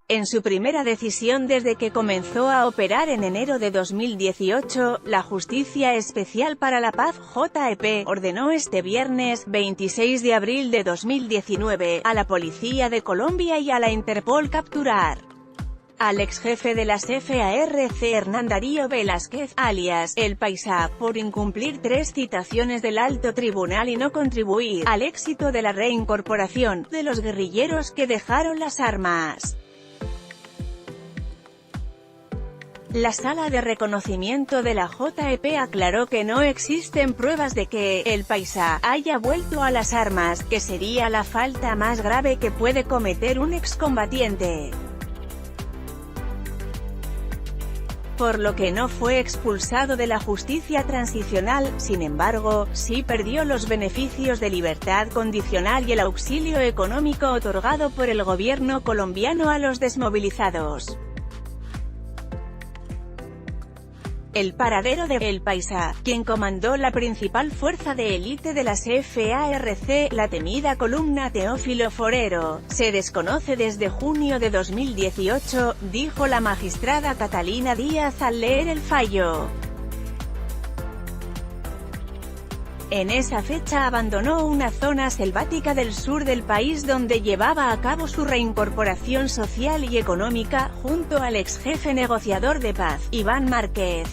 En su primera decisión desde que comenzó a operar en enero de 2018, la Justicia Especial para la Paz (JEP) ordenó este viernes, 26 de abril de 2019, a la Policía de Colombia y a la Interpol capturar al exjefe de las FARC Hernán Darío Velázquez, alias El Paisa, por incumplir 3 citaciones del Alto Tribunal y no contribuir al éxito de la reincorporación de los guerrilleros que dejaron las armas. La Sala de Reconocimiento de la JEP aclaró que no existen pruebas de que El Paisa haya vuelto a las armas, que sería la falta más grave que puede cometer un excombatiente, por lo que no fue expulsado de la justicia transicional. Sin embargo, sí perdió los beneficios de libertad condicional y el auxilio económico otorgado por el gobierno colombiano a los desmovilizados. El paradero de El Paisa, quien comandó la principal fuerza de élite de las FARC, la temida columna Teófilo Forero, se desconoce desde junio de 2018, dijo la magistrada Catalina Díaz al leer el fallo. En esa fecha abandonó una zona selvática del sur del país donde llevaba a cabo su reincorporación social y económica, junto al exjefe negociador de paz, Iván Márquez.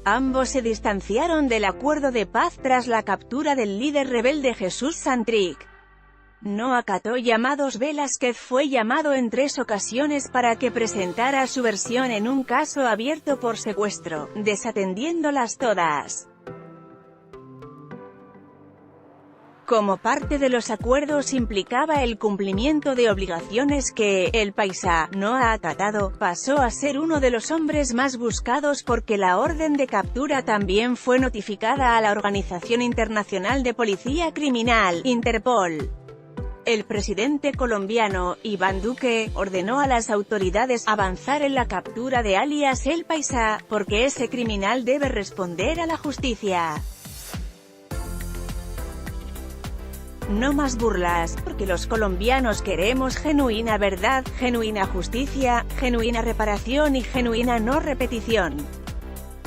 Ambos se distanciaron del acuerdo de paz tras la captura del líder rebelde Jesús Santrich. No acató llamados. Velázquez fue llamado en 3 ocasiones para que presentara su versión en un caso abierto por secuestro, desatendiéndolas todas. Como parte de los acuerdos implicaba el cumplimiento de obligaciones que El Paisa no ha acatado, pasó a ser uno de los hombres más buscados porque la orden de captura también fue notificada a la Organización Internacional de Policía Criminal, Interpol. El presidente colombiano, Iván Duque, ordenó a las autoridades avanzar en la captura de alias El Paisa, porque ese criminal debe responder a la justicia. No más burlas, porque los colombianos queremos genuina verdad, genuina justicia, genuina reparación y genuina no repetición.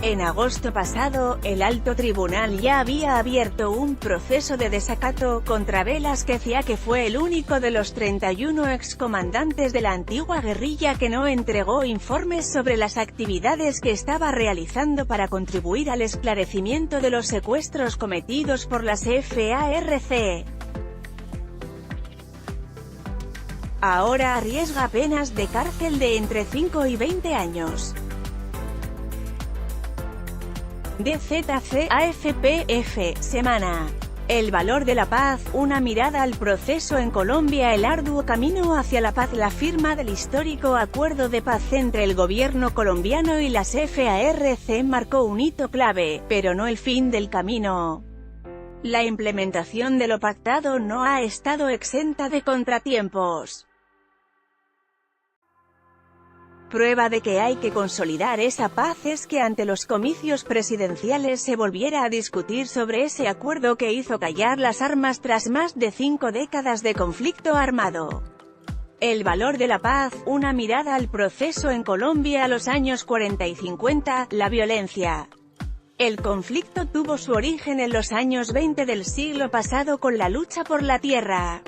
En agosto pasado, el Alto Tribunal ya había abierto un proceso de desacato contra Velázquez, ya que fue el único de los 31 excomandantes de la antigua guerrilla que no entregó informes sobre las actividades que estaba realizando para contribuir al esclarecimiento de los secuestros cometidos por las FARC. Ahora arriesga penas de cárcel de entre 5 y 20 años. DZC, AFP-F, semana. El valor de la paz, una mirada al proceso en Colombia. El arduo camino hacia la paz. La firma del histórico acuerdo de paz entre el gobierno colombiano y las FARC marcó un hito clave, pero no el fin del camino. La implementación de lo pactado no ha estado exenta de contratiempos. Prueba de que hay que consolidar esa paz es que ante los comicios presidenciales se volviera a discutir sobre ese acuerdo que hizo callar las armas tras más de 5 décadas de conflicto armado. El valor de la paz, una mirada al proceso en Colombia a los años 40 y 50, la violencia. El conflicto tuvo su origen en los años 20 del siglo pasado con la lucha por la tierra.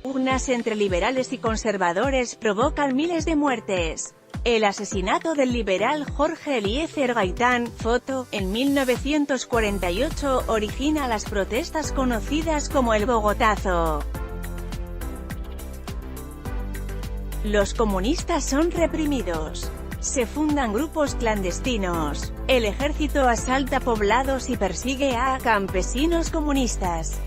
Pugnas entre liberales y conservadores provocan miles de muertes. El asesinato del liberal Jorge Eliezer Gaitán, foto, en 1948, origina las protestas conocidas como el Bogotazo. Los comunistas son reprimidos. Se fundan grupos clandestinos. El ejército asalta poblados y persigue a campesinos comunistas.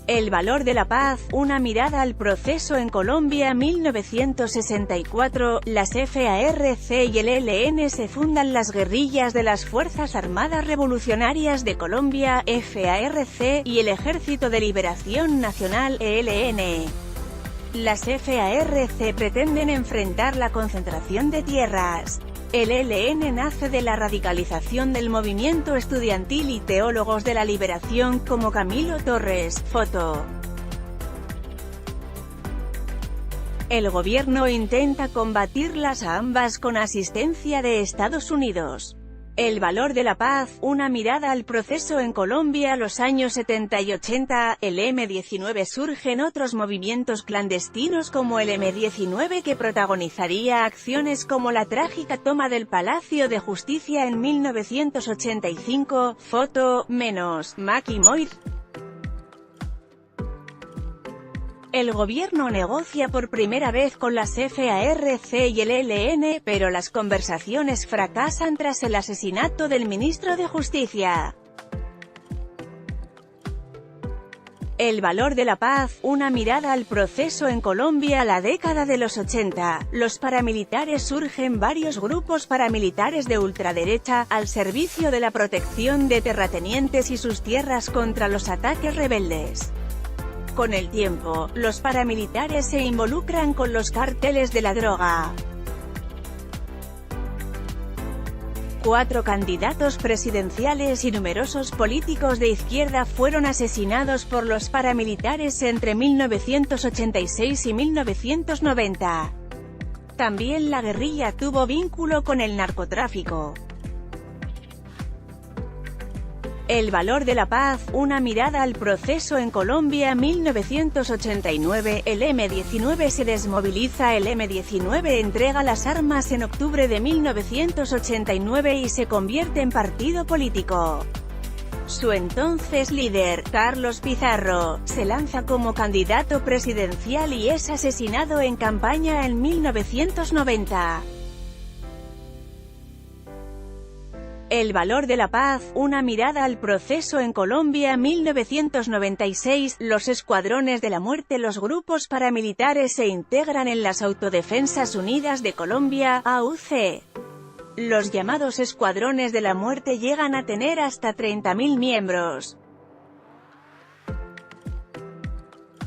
El valor de la paz, una mirada al proceso en Colombia 1964, las FARC y el ELN se fundan las guerrillas de las Fuerzas Armadas Revolucionarias de Colombia, FARC, y el Ejército de Liberación Nacional, ELN. Las FARC pretenden enfrentar la concentración de tierras. El ELN nace de la radicalización del movimiento estudiantil y teólogos de la liberación como Camilo Torres. Foto. El gobierno intenta combatirlas a ambas con asistencia de Estados Unidos. El valor de la paz, una mirada al proceso en Colombia. Los años 70 y 80, el M-19 surgen otros movimientos clandestinos como el M-19 que protagonizaría acciones como la trágica toma del Palacio de Justicia en 1985, foto, menos, Macky Moir. El gobierno negocia por primera vez con las FARC y el ELN, pero las conversaciones fracasan tras el asesinato del ministro de Justicia. El valor de la paz, una mirada al proceso en Colombia. La década de los 80, los paramilitares surgen varios grupos paramilitares de ultraderecha, al servicio de la protección de terratenientes y sus tierras contra los ataques rebeldes. Con el tiempo, los paramilitares se involucran con los cárteles de la droga. 4 candidatos presidenciales y numerosos políticos de izquierda fueron asesinados por los paramilitares entre 1986 y 1990. También la guerrilla tuvo vínculo con el narcotráfico. El valor de la paz, una mirada al proceso en Colombia. 1989, el M-19 se desmoviliza. El M-19 entrega las armas en octubre de 1989 y se convierte en partido político. Su entonces líder, Carlos Pizarro, se lanza como candidato presidencial y es asesinado en campaña en 1990. El valor de la paz, una mirada al proceso en Colombia. 1996, los Escuadrones de la Muerte. Los grupos paramilitares se integran en las Autodefensas Unidas de Colombia, AUC. Los llamados Escuadrones de la Muerte llegan a tener hasta 30.000 miembros.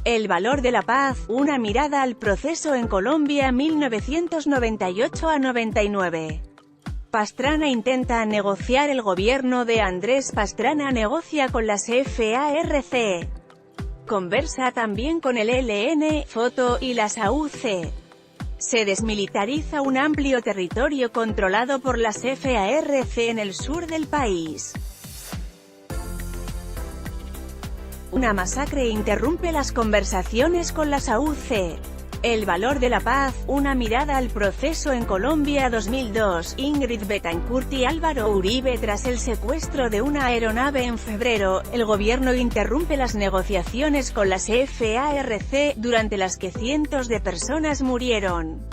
El valor de la paz, una mirada al proceso en Colombia. 1998 a 99. Pastrana intenta negociar. El gobierno de Andrés Pastrana negocia con las FARC. Conversa también con el ELN, foto, y las AUC. Se desmilitariza un amplio territorio controlado por las FARC en el sur del país. Una masacre interrumpe las conversaciones con las AUC. El valor de la paz, una mirada al proceso en Colombia. 2002, Ingrid Betancourt y Álvaro Uribe. Tras el secuestro de una aeronave en febrero, el gobierno interrumpe las negociaciones con las FARC, durante las que cientos de personas murieron.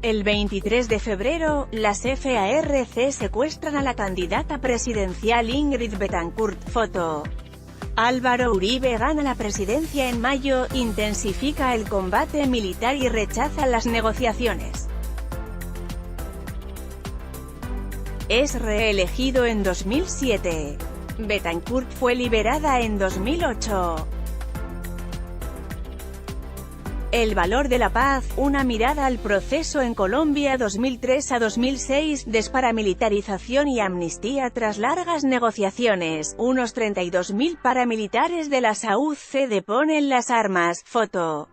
El 23 de febrero, las FARC secuestran a la candidata presidencial Ingrid Betancourt, foto. Álvaro Uribe gana la presidencia en mayo, intensifica el combate militar y rechaza las negociaciones. Es reelegido en 2007. Betancourt fue liberada en 2008. El valor de la paz, una mirada al proceso en Colombia. 2003 a 2006, desparamilitarización y amnistía. Tras largas negociaciones, unos 32.000 paramilitares de las AUC deponen las armas, foto.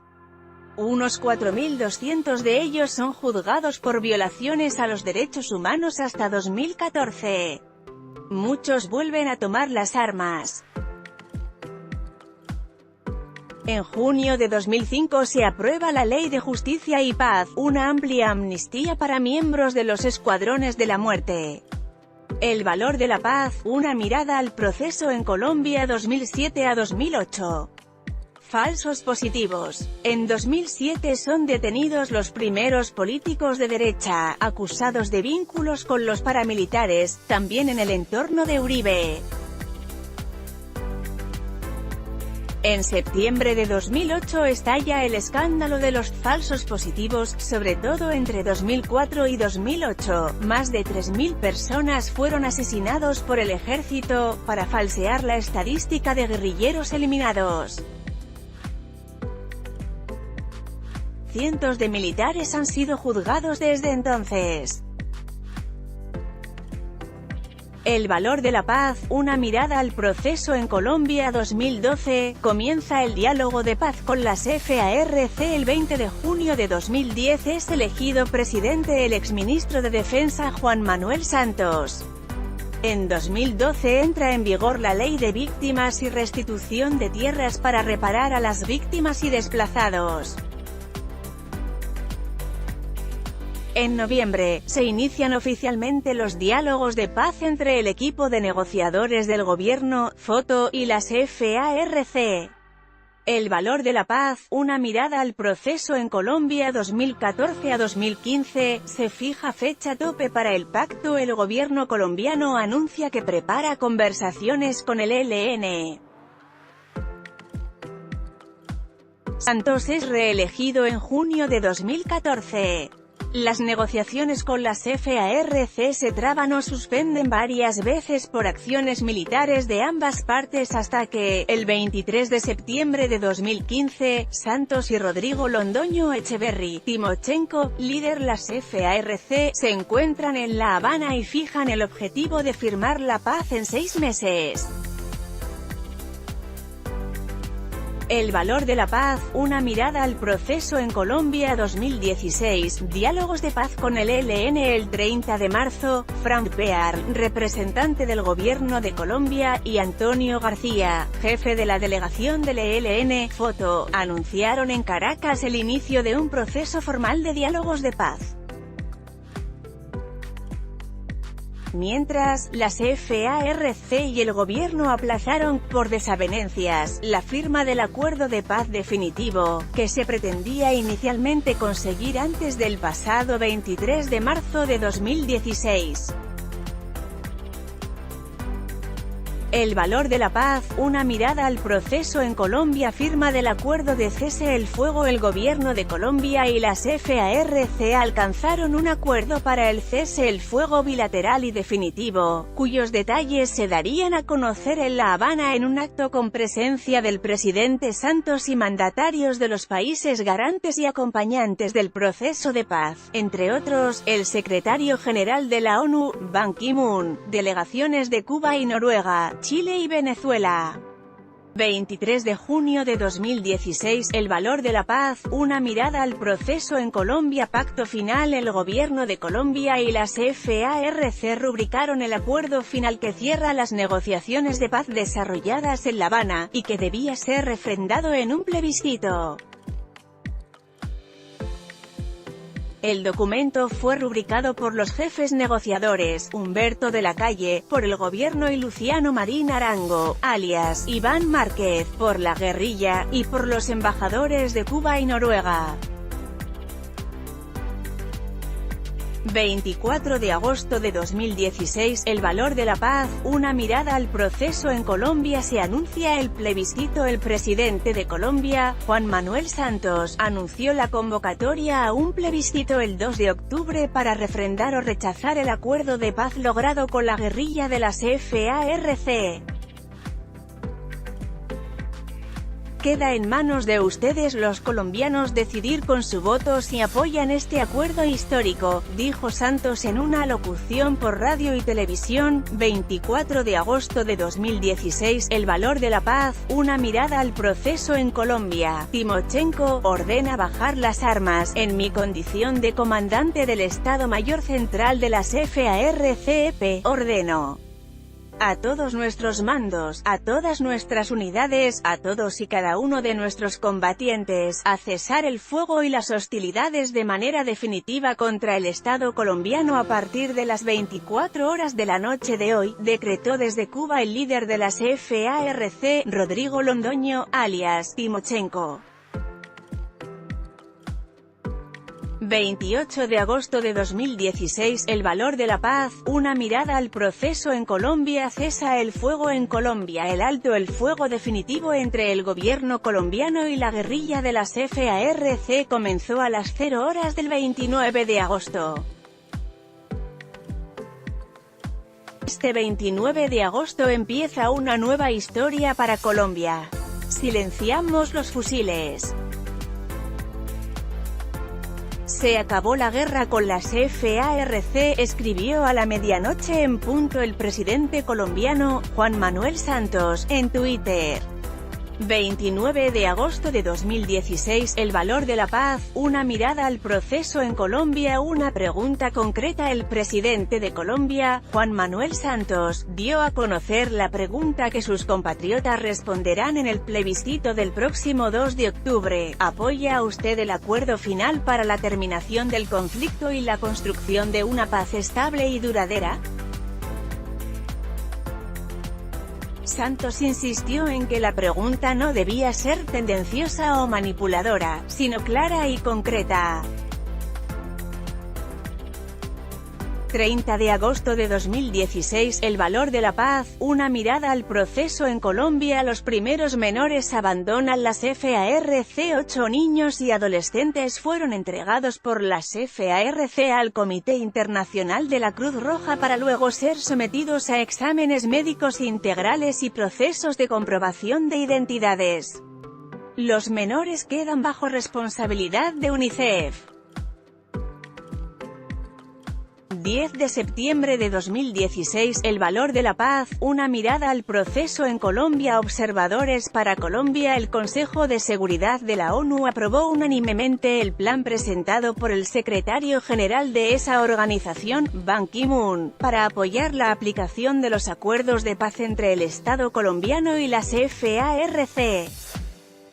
Unos 4.200 de ellos son juzgados por violaciones a los derechos humanos hasta 2014. Muchos vuelven a tomar las armas. En junio de 2005 se aprueba la Ley de Justicia y Paz, una amplia amnistía para miembros de los Escuadrones de la Muerte. El valor de la paz, una mirada al proceso en Colombia. 2007 a 2008. Falsos positivos. En 2007 son detenidos los primeros políticos de derecha, acusados de vínculos con los paramilitares, también en el entorno de Uribe. En septiembre de 2008 estalla el escándalo de los falsos positivos, sobre todo entre 2004 y 2008, más de 3.000 personas fueron asesinados por el ejército, para falsear la estadística de guerrilleros eliminados. Cientos de militares han sido juzgados desde entonces. El valor de la paz, una mirada al proceso en Colombia 2012, comienza el diálogo de paz con las FARC el 20 de junio de 2010 es elegido presidente el exministro de Defensa Juan Manuel Santos. En 2012 entra en vigor la Ley de Víctimas y Restitución de Tierras para reparar a las víctimas y desplazados. En noviembre, se inician oficialmente los diálogos de paz entre el equipo de negociadores del gobierno, FOTO, y las FARC. El valor de la paz, una mirada al proceso en Colombia 2014 a 2015, se fija fecha tope para el pacto. El gobierno colombiano anuncia que prepara conversaciones con el ELN. Santos es reelegido en junio de 2014. Las negociaciones con las FARC se traban o suspenden varias veces por acciones militares de ambas partes hasta que, el 23 de septiembre de 2015, Santos y Rodrigo Londoño Echeverry Timochenko, líder las FARC, se encuentran en La Habana y fijan el objetivo de firmar la paz en 6 meses. El valor de la paz, una mirada al proceso en Colombia 2016, diálogos de paz con el ELN el 30 de marzo, Frank Pear, representante del gobierno de Colombia, y Antonio García, jefe de la delegación del ELN, FOTO, anunciaron en Caracas el inicio de un proceso formal de diálogos de paz. Mientras, las FARC y el gobierno aplazaron, por desavenencias, la firma del acuerdo de paz definitivo, que se pretendía inicialmente conseguir antes del pasado 23 de marzo de 2016. El valor de la paz, una mirada al proceso en Colombia. Firma del acuerdo de cese el fuego. El gobierno de Colombia y las FARC alcanzaron un acuerdo para el cese el fuego bilateral y definitivo, cuyos detalles se darían a conocer en La Habana en un acto con presencia del presidente Santos y mandatarios de los países garantes y acompañantes del proceso de paz, entre otros, el secretario general de la ONU, Ban Ki-moon, delegaciones de Cuba y Noruega, Chile y Venezuela. 23 de junio de 2016, el valor de la paz, una mirada al proceso en Colombia. Pacto final. El gobierno de Colombia y las FARC rubricaron el acuerdo final que cierra las negociaciones de paz desarrolladas en La Habana, y que debía ser refrendado en un plebiscito. El documento fue rubricado por los jefes negociadores, Humberto de la Calle, por el gobierno y Luciano Marín Arango, alias Iván Márquez, por la guerrilla, y por los embajadores de Cuba y Noruega. 24 de agosto de 2016, el valor de la paz, una mirada al proceso en Colombia. Se anuncia el plebiscito. El presidente de Colombia, Juan Manuel Santos, anunció la convocatoria a un plebiscito el 2 de octubre para refrendar o rechazar el acuerdo de paz logrado con la guerrilla de las FARC. Queda en manos de ustedes los colombianos decidir con su voto si apoyan este acuerdo histórico, dijo Santos en una alocución por radio y televisión. 24 de agosto de 2016, el valor de la paz, una mirada al proceso en Colombia. Timochenko ordena bajar las armas. En mi condición de comandante del Estado Mayor Central de las FARC, ordeno a todos nuestros mandos, a todas nuestras unidades, a todos y cada uno de nuestros combatientes, a cesar el fuego y las hostilidades de manera definitiva contra el Estado colombiano a partir de las 24 horas de la noche de hoy, decretó desde Cuba el líder de las FARC, Rodrigo Londoño, alias Timochenko. 28 de agosto de 2016, el valor de la paz, una mirada al proceso en Colombia. Cesa el fuego en Colombia. El alto el fuego definitivo entre el gobierno colombiano y la guerrilla de las FARC comenzó a las 0 horas del 29 de agosto. Este 29 de agosto empieza una nueva historia para Colombia. Silenciamos los fusiles. Se acabó la guerra con las FARC, escribió a la medianoche en punto el presidente colombiano, Juan Manuel Santos, en Twitter. 29 de agosto de 2016, el valor de la paz, una mirada al proceso en Colombia. Una pregunta concreta. El presidente de Colombia, Juan Manuel Santos, dio a conocer la pregunta que sus compatriotas responderán en el plebiscito del próximo 2 de octubre. ¿Apoya usted el acuerdo final para la terminación del conflicto y la construcción de una paz estable y duradera? Santos insistió en que la pregunta no debía ser tendenciosa o manipuladora, sino clara y concreta. 30 de agosto de 2016, el valor de la paz, una mirada al proceso en Colombia. Los primeros menores abandonan las FARC. 8 niños y adolescentes fueron entregados por las FARC al Comité Internacional de la Cruz Roja para luego ser sometidos a exámenes médicos integrales y procesos de comprobación de identidades. Los menores quedan bajo responsabilidad de UNICEF. 10 de septiembre de 2016, el valor de la paz, una mirada al proceso en Colombia. Observadores para Colombia. El Consejo de Seguridad de la ONU aprobó unánimemente el plan presentado por el secretario general de esa organización, Ban Ki-moon, para apoyar la aplicación de los acuerdos de paz entre el Estado colombiano y las FARC.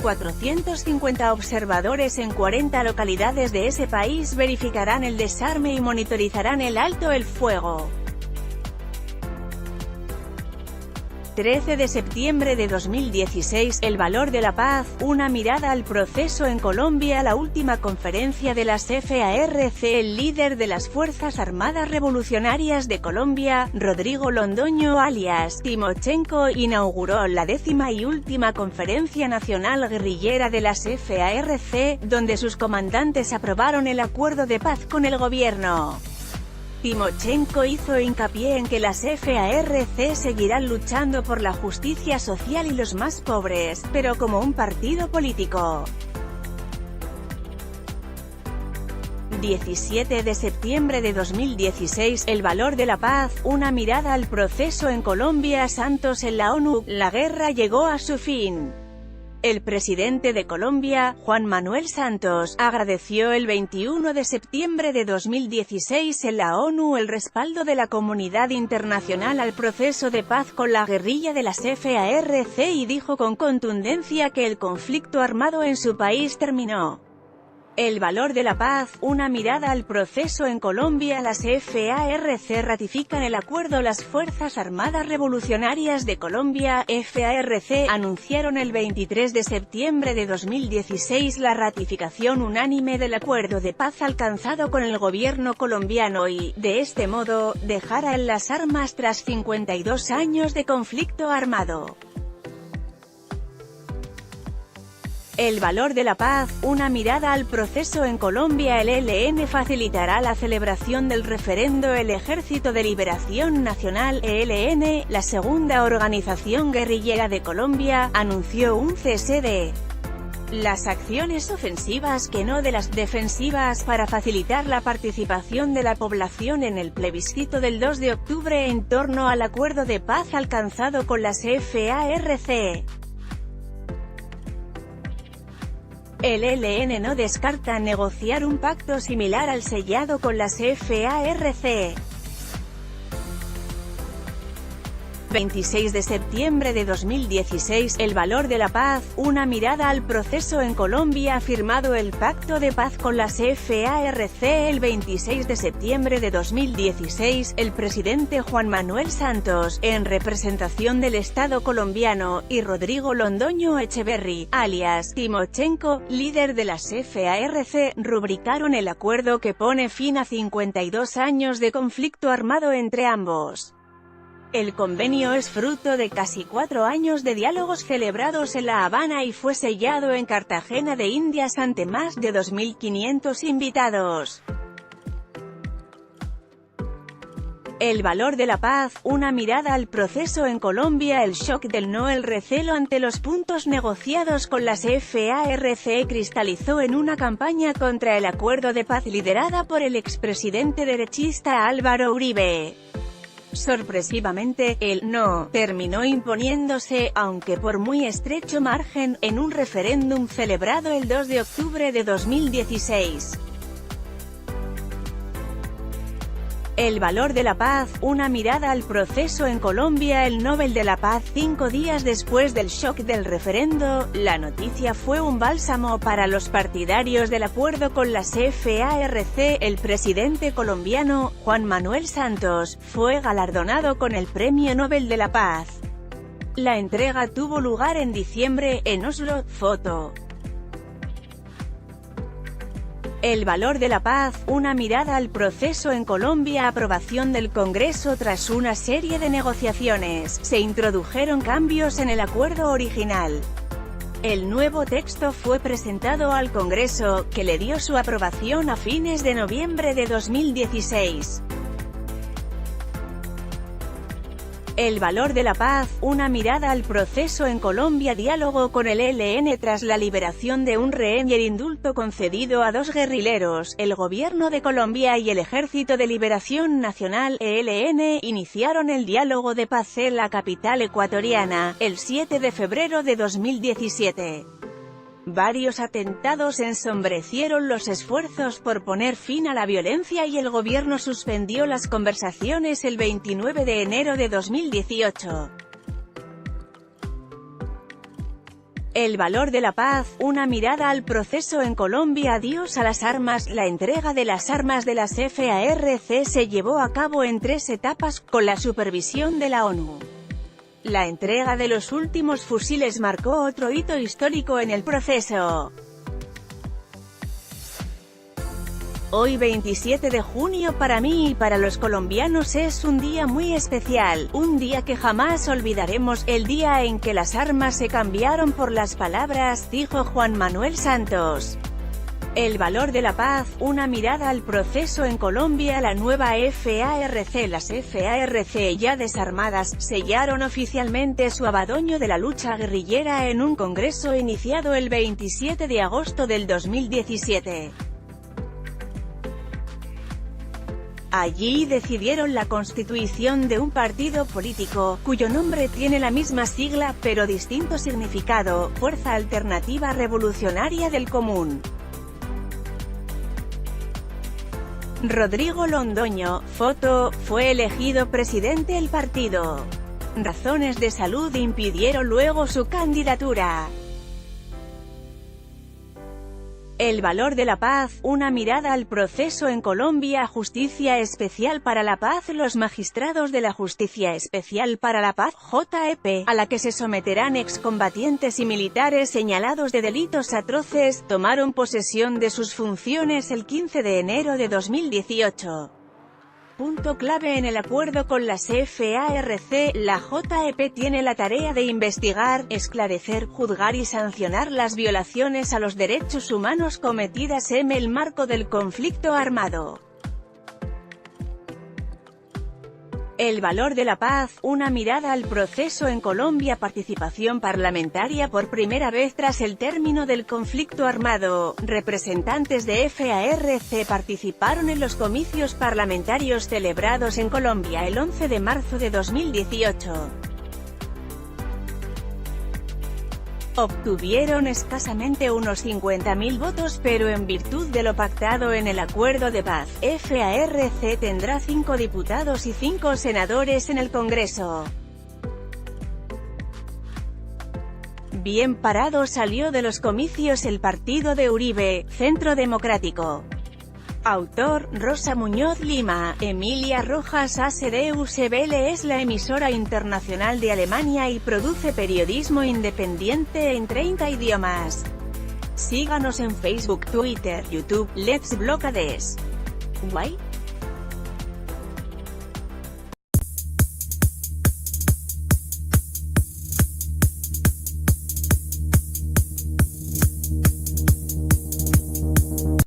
450 observadores en 40 localidades de ese país verificarán el desarme y monitorizarán el alto el fuego. 13 de septiembre de 2016, el valor de la paz, una mirada al proceso en Colombia. La última conferencia de las FARC. El líder de las Fuerzas Armadas Revolucionarias de Colombia, Rodrigo Londoño alias Timochenko, inauguró la 10ª y última Conferencia Nacional Guerrillera de las FARC, donde sus comandantes aprobaron el acuerdo de paz con el gobierno. Timochenko hizo hincapié en que las FARC seguirán luchando por la justicia social y los más pobres, pero como un partido político. 17 de septiembre de 2016, el valor de la paz, una mirada al proceso en Colombia. Santos en la ONU, la guerra llegó a su fin. El presidente de Colombia, Juan Manuel Santos, agradeció el 21 de septiembre de 2016 en la ONU el respaldo de la comunidad internacional al proceso de paz con la guerrilla de las FARC y dijo con contundencia que el conflicto armado en su país terminó. El valor de la paz, una mirada al proceso en Colombia. Las FARC ratifican el acuerdo. Las Fuerzas Armadas Revolucionarias de Colombia, FARC, anunciaron el 23 de septiembre de 2016 la ratificación unánime del acuerdo de paz alcanzado con el gobierno colombiano y, de este modo, dejará las armas tras 52 años de conflicto armado. El valor de la paz, una mirada al proceso en Colombia. El ELN facilitará la celebración del referendo. El Ejército de Liberación Nacional, ELN, la segunda organización guerrillera de Colombia, anunció un cese de las acciones ofensivas que no de las defensivas para facilitar la participación de la población en el plebiscito del 2 de octubre en torno al acuerdo de paz alcanzado con las FARC. El ELN no descarta negociar un pacto similar al sellado con las FARC. 26 de septiembre de 2016, el valor de la paz, una mirada al proceso en Colombia. Ha firmado el pacto de paz con las FARC. El 26 de septiembre de 2016, el presidente Juan Manuel Santos, en representación del Estado colombiano, y Rodrigo Londoño Echeverry, alias Timochenko, líder de las FARC, rubricaron el acuerdo que pone fin a 52 años de conflicto armado entre ambos. El convenio es fruto de casi 4 años de diálogos celebrados en La Habana y fue sellado en Cartagena de Indias ante más de 2.500 invitados. El valor de la paz, una mirada al proceso en Colombia. El shock del no, el recelo ante los puntos negociados con las FARC cristalizó en una campaña contra el acuerdo de paz liderada por el expresidente derechista Álvaro Uribe. Sorpresivamente, el no terminó imponiéndose, aunque por muy estrecho margen, en un referéndum celebrado el 2 de octubre de 2016. El valor de la paz, una mirada al proceso en Colombia. El Nobel de la Paz. 5 días después del shock del referendo, la noticia fue un bálsamo para los partidarios del acuerdo con las FARC. El presidente colombiano, Juan Manuel Santos, fue galardonado con el Premio Nobel de la Paz. La entrega tuvo lugar en diciembre, en Oslo. Foto. El valor de la paz, una mirada al proceso en Colombia. Aprobación del Congreso. Tras una serie de negociaciones, se introdujeron cambios en el acuerdo original. El nuevo texto fue presentado al Congreso, que le dio su aprobación a fines de noviembre de 2016. El valor de la paz, una mirada al proceso en Colombia. Diálogo con el ELN tras la liberación de un rehén y el indulto concedido a 2 guerrilleros. El Gobierno de Colombia y el Ejército de Liberación Nacional, ELN, iniciaron el diálogo de paz en la capital ecuatoriana, el 7 de febrero de 2017. Varios atentados ensombrecieron los esfuerzos por poner fin a la violencia y el gobierno suspendió las conversaciones el 29 de enero de 2018. El valor de la paz, una mirada al proceso en Colombia. Adiós a las armas. La entrega de las armas de las FARC se llevó a cabo en 3 etapas, con la supervisión de la ONU. La entrega de los últimos fusiles marcó otro hito histórico en el proceso. Hoy 27 de junio para mí y para los colombianos es un día muy especial, un día que jamás olvidaremos, el día en que las armas se cambiaron por las palabras, dijo Juan Manuel Santos. El valor de la paz, una mirada al proceso en Colombia. La nueva FARC. Las FARC ya desarmadas, sellaron oficialmente su abandono de la lucha guerrillera en un congreso iniciado el 27 de agosto del 2017. Allí decidieron la constitución de un partido político, cuyo nombre tiene la misma sigla, pero distinto significado: Fuerza Alternativa Revolucionaria del Común. Rodrigo Londoño, foto, fue elegido presidente del partido. Razones de salud impidieron luego su candidatura. El valor de la paz, una mirada al proceso en Colombia. Justicia Especial para la Paz. Los magistrados de la Justicia Especial para la Paz, JEP, a la que se someterán excombatientes y militares señalados de delitos atroces, tomaron posesión de sus funciones el 15 de enero de 2018. Punto clave en el acuerdo con las FARC, la JEP tiene la tarea de investigar, esclarecer, juzgar y sancionar las violaciones a los derechos humanos cometidas en el marco del conflicto armado. El valor de la paz, una mirada al proceso en Colombia. Participación parlamentaria. Por primera vez tras el término del conflicto armado, representantes de FARC participaron en los comicios parlamentarios celebrados en Colombia el 11 de marzo de 2018. Obtuvieron escasamente unos 50.000 votos, pero en virtud de lo pactado en el acuerdo de paz, FARC tendrá 5 diputados y 5 senadores en el Congreso. Bien parado salió de los comicios el partido de Uribe, Centro Democrático. Autor, Rosa Muñoz Lima. Emilia Rojas. ACDUCBL es la emisora internacional de Alemania y produce periodismo independiente en 30 idiomas. Síganos en Facebook, Twitter, YouTube. Let's Blockades. Why?